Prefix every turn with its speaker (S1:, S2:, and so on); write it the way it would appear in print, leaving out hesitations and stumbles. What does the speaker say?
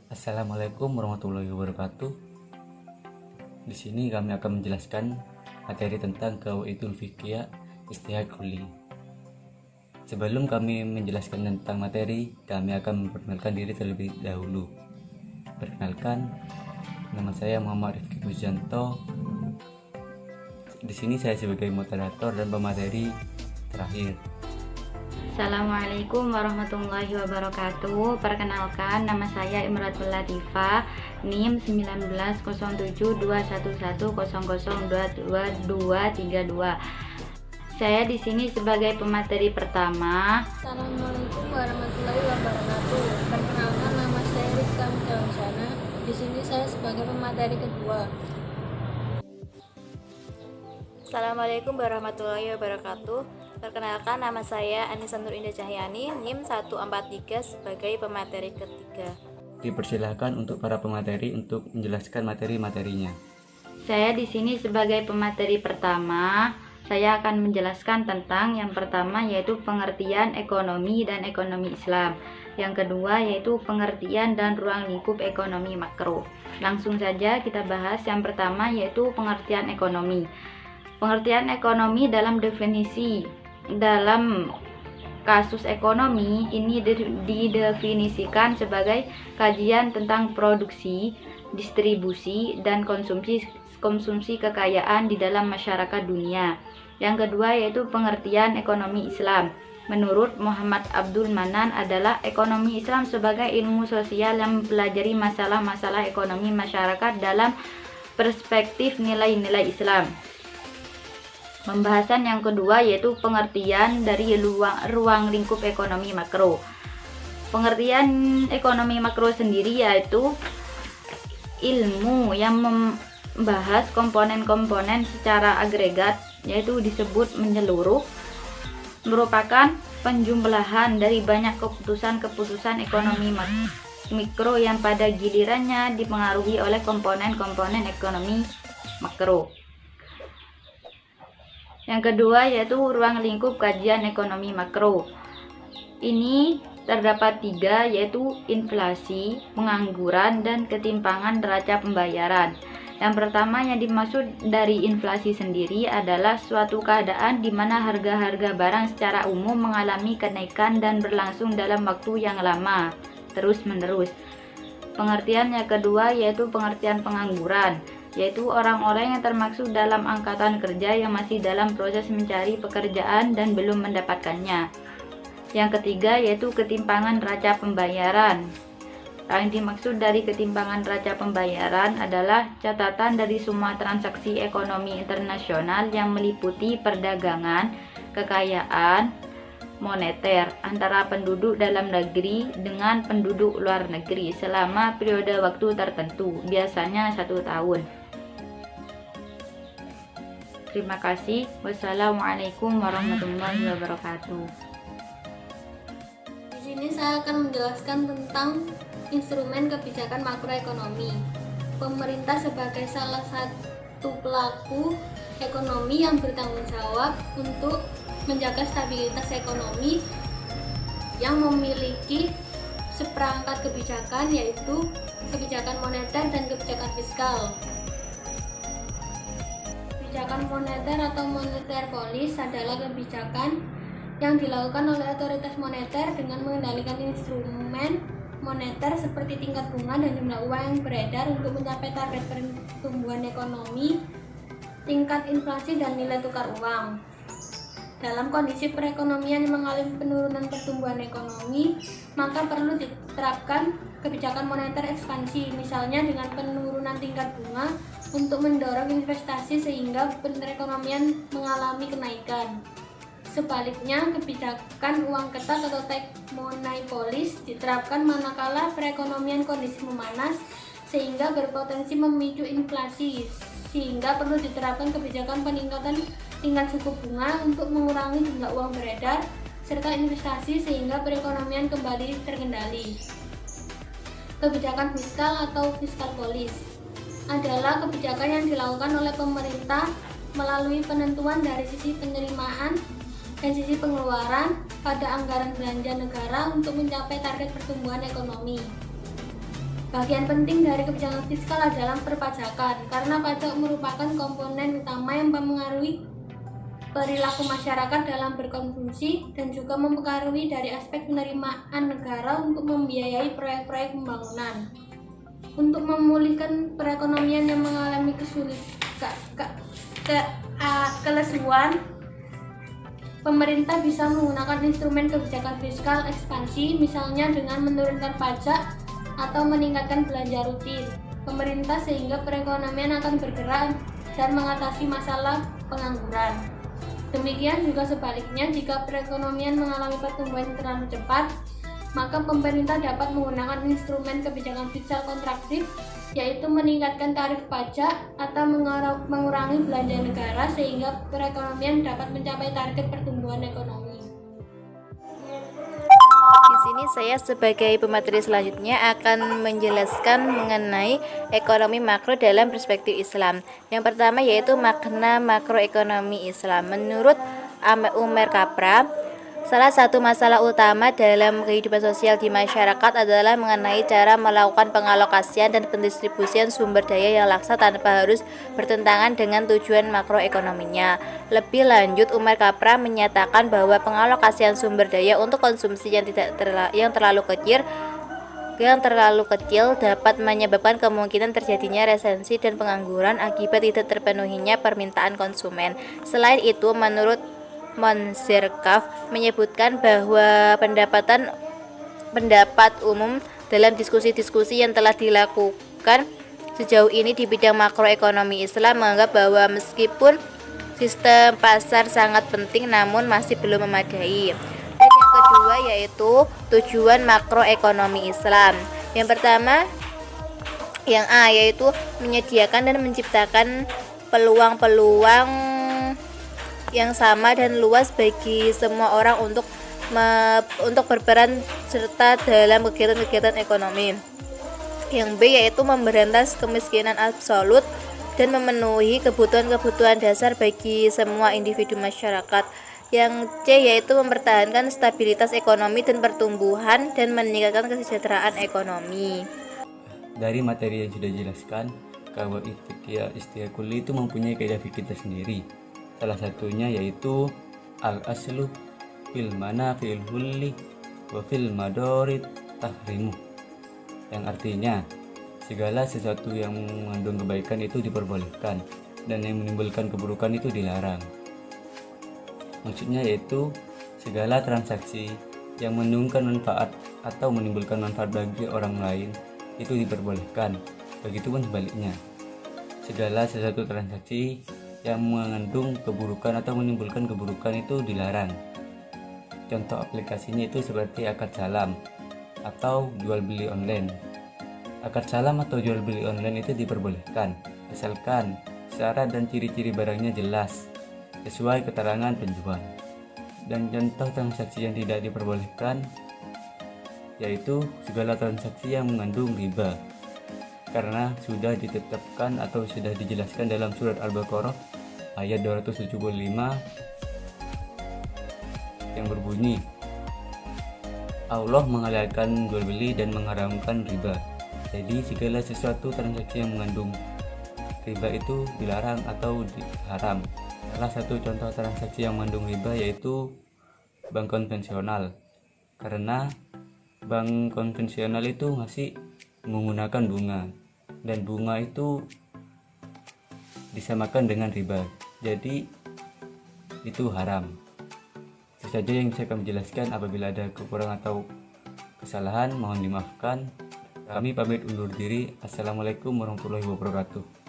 S1: Assalamualaikum warahmatullahi wabarakatuh. Di sini kami akan menjelaskan materi tentang Qawaidul Fiqhiyah Ijtihad Kulli. Sebelum kami menjelaskan tentang materi, kami akan memperkenalkan diri terlebih dahulu. Perkenalkan, nama saya Muhammad Rifki Pujanto. Di sini saya sebagai moderator dan pemateri terakhir.
S2: Assalamualaikum warahmatullahi wabarakatuh. Perkenalkan, nama saya Imratul Latifah, NIM 190121002232. Saya di sini sebagai pemateri pertama.
S3: Assalamualaikum warahmatullahi wabarakatuh. Perkenalkan, nama saya Rizka Mudawasana. Di sini saya sebagai pemateri kedua.
S4: Assalamualaikum warahmatullahi wabarakatuh. Perkenalkan, nama saya Anissa Nur Indah Cahyani, NIM 143 sebagai pemateri ketiga.
S1: Dipersilahkan untuk para pemateri untuk menjelaskan materi-materinya.
S2: Saya di sini sebagai pemateri pertama. Saya akan menjelaskan tentang yang pertama yaitu pengertian ekonomi dan ekonomi Islam. Yang kedua yaitu pengertian dan ruang lingkup ekonomi makro. Langsung saja kita bahas yang pertama yaitu pengertian ekonomi. Pengertian ekonomi dalam definisi. Dalam kasus ekonomi ini didefinisikan sebagai kajian tentang produksi, distribusi, dan konsumsi kekayaan di dalam masyarakat dunia. Yang kedua yaitu pengertian ekonomi Islam. Menurut Muhammad Abdul Manan adalah ekonomi Islam sebagai ilmu sosial yang mempelajari masalah-masalah ekonomi masyarakat dalam perspektif nilai-nilai Islam. Pembahasan yang kedua yaitu pengertian dari ruang lingkup ekonomi makro. Pengertian ekonomi makro sendiri yaitu ilmu yang membahas komponen-komponen secara agregat, yaitu disebut menyeluruh, merupakan penjumlahan dari banyak keputusan-keputusan ekonomi mikro yang pada gilirannya dipengaruhi oleh komponen-komponen ekonomi makro. Yang kedua yaitu ruang lingkup kajian ekonomi makro. Ini terdapat 3 yaitu inflasi, pengangguran, dan ketimpangan neraca pembayaran. Yang pertama yang dimaksud dari inflasi sendiri adalah suatu keadaan di mana harga-harga barang secara umum mengalami kenaikan dan berlangsung dalam waktu yang lama, terus-menerus. Pengertian yang kedua yaitu pengertian pengangguran, yaitu orang-orang yang termaksud dalam angkatan kerja yang masih dalam proses mencari pekerjaan dan belum mendapatkannya. Yang ketiga yaitu ketimpangan neraca pembayaran. Yang dimaksud dari ketimpangan neraca pembayaran adalah catatan dari semua transaksi ekonomi internasional yang meliputi perdagangan, kekayaan, moneter antara penduduk dalam negeri dengan penduduk luar negeri selama periode waktu tertentu, biasanya 1 tahun. Terima kasih. Wassalamualaikum warahmatullahi wabarakatuh.
S3: Di sini saya akan menjelaskan tentang instrumen kebijakan makroekonomi. Pemerintah sebagai salah satu pelaku ekonomi yang bertanggung jawab untuk menjaga stabilitas ekonomi yang memiliki seperangkat kebijakan, yaitu kebijakan moneter dan kebijakan fiskal. Kebijakan moneter atau moneter policy adalah kebijakan yang dilakukan oleh otoritas moneter dengan mengendalikan instrumen moneter seperti tingkat bunga dan jumlah uang yang beredar untuk mencapai target pertumbuhan ekonomi, tingkat inflasi, dan nilai tukar uang. Dalam kondisi perekonomian yang mengalami penurunan pertumbuhan ekonomi, maka perlu diterapkan kebijakan moneter ekspansi, misalnya dengan penurunan tingkat bunga untuk mendorong investasi sehingga perekonomian mengalami kenaikan. Sebaliknya, kebijakan uang ketat atau tight money policy diterapkan manakala perekonomian kondisi memanas sehingga berpotensi memicu inflasi, sehingga perlu diterapkan kebijakan peningkatan tingkat suku bunga untuk mengurangi jumlah uang beredar serta investasi sehingga perekonomian kembali terkendali. Kebijakan fiskal atau fiscal policy adalah kebijakan yang dilakukan oleh pemerintah melalui penentuan dari sisi penerimaan dan sisi pengeluaran pada anggaran belanja negara untuk mencapai target pertumbuhan ekonomi. Bagian penting dari kebijakan fiskal adalah perpajakan, karena pajak merupakan komponen utama yang mempengaruhi perilaku masyarakat dalam berkonsumsi dan juga mempengaruhi dari aspek penerimaan negara untuk membiayai proyek-proyek pembangunan. Untuk memulihkan perekonomian yang mengalami kelesuan, pemerintah bisa menggunakan instrumen kebijakan fiskal ekspansi, misalnya dengan menurunkan pajak atau meningkatkan belanja rutin pemerintah sehingga perekonomian akan bergerak dan mengatasi masalah pengangguran. Demikian juga sebaliknya, jika perekonomian mengalami pertumbuhan terlalu cepat, maka pemerintah dapat menggunakan instrumen kebijakan fiskal kontraktif, yaitu meningkatkan tarif pajak atau mengurangi belanja negara sehingga perekonomian dapat mencapai target pertumbuhan ekonomi.
S4: Di sini saya sebagai pemateri selanjutnya akan menjelaskan mengenai ekonomi makro dalam perspektif Islam. Yang pertama yaitu makna makroekonomi Islam. Menurut Umer Kapra, salah satu masalah utama dalam kehidupan sosial di masyarakat adalah mengenai cara melakukan pengalokasian dan pendistribusian sumber daya yang laksa tanpa harus bertentangan dengan tujuan makroekonominya. Lebih lanjut, Umer Kapra menyatakan bahwa pengalokasian sumber daya untuk konsumsi yang terlalu kecil dapat menyebabkan kemungkinan terjadinya resensi dan pengangguran akibat tidak terpenuhinya permintaan konsumen. Selain itu, menurut Monzerkaf menyebutkan bahwa pendapat umum dalam diskusi-diskusi yang telah dilakukan sejauh ini di bidang makroekonomi Islam menganggap bahwa meskipun sistem pasar sangat penting namun masih belum memadai. Dan yang kedua yaitu tujuan makroekonomi Islam. Yang pertama, yang A, yaitu menyediakan dan menciptakan peluang-peluang yang sama dan luas bagi semua orang untuk berperan serta dalam kegiatan-kegiatan ekonomi. Yang B yaitu memberantas kemiskinan absolut dan memenuhi kebutuhan-kebutuhan dasar bagi semua individu masyarakat. Yang C yaitu mempertahankan stabilitas ekonomi dan pertumbuhan dan meningkatkan kesejahteraan ekonomi.
S1: Dari materi yang sudah dijelaskan, Qawaid Fiqhiyah Istihad Kulli itu mempunyai kaidah fikih tersendiri. Salah satunya yaitu al-aslu fil manafi'il hulli wa fil madorid tahrimu, yang artinya segala sesuatu yang mengandung kebaikan itu diperbolehkan dan yang menimbulkan keburukan itu dilarang. Maksudnya yaitu segala transaksi yang menduntungkan manfaat atau menimbulkan manfaat bagi orang lain itu diperbolehkan, begitupun sebaliknya. Segala sesuatu transaksi yang mengandung keburukan atau menimbulkan keburukan itu dilarang. Contoh aplikasinya itu seperti akad salam atau jual beli online. Akad salam atau jual beli online itu diperbolehkan asalkan syarat dan ciri-ciri barangnya jelas sesuai keterangan penjual. Dan contoh transaksi yang tidak diperbolehkan yaitu segala transaksi yang mengandung riba, karena sudah ditetapkan atau sudah dijelaskan dalam surat Al-Baqarah ayat 275 yang berbunyi, Allah menghalalkan jual beli dan mengharamkan riba. Jadi segala sesuatu transaksi yang mengandung riba itu dilarang atau haram. Salah satu contoh transaksi yang mengandung riba yaitu bank konvensional, karena bank konvensional itu masih menggunakan bunga, dan bunga itu disamakan dengan riba, jadi itu haram. Itu saja yang saya akan menjelaskan. Apabila ada kekurangan atau kesalahan mohon dimaafkan. Kami pamit undur diri. Assalamualaikum warahmatullahi wabarakatuh.